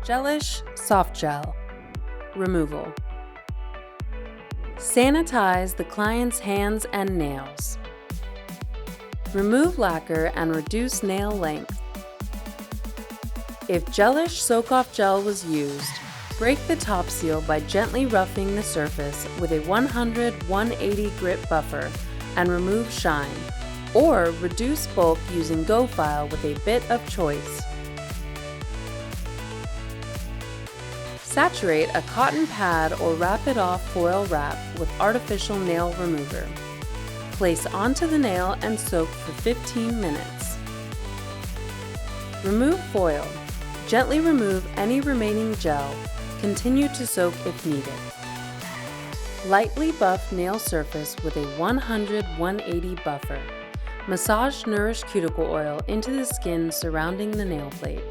Gelish Soft Gel Removal. Sanitize the client's hands and nails. Remove lacquer and reduce nail length. If Gelish Soak-Off Gel was used, break the top seal by gently roughing the surface with a 100-180 grit buffer and remove shine, or reduce bulk using Go File with a bit of choice. Saturate a cotton pad or wrap it off foil wrap with artificial nail remover. Place onto the nail and soak for 15 minutes. Remove foil. Gently remove any remaining gel. Continue to soak if needed. Lightly buff nail surface with a 100-180 buffer. Massage Nourish Cuticle Oil into the skin surrounding the nail plate.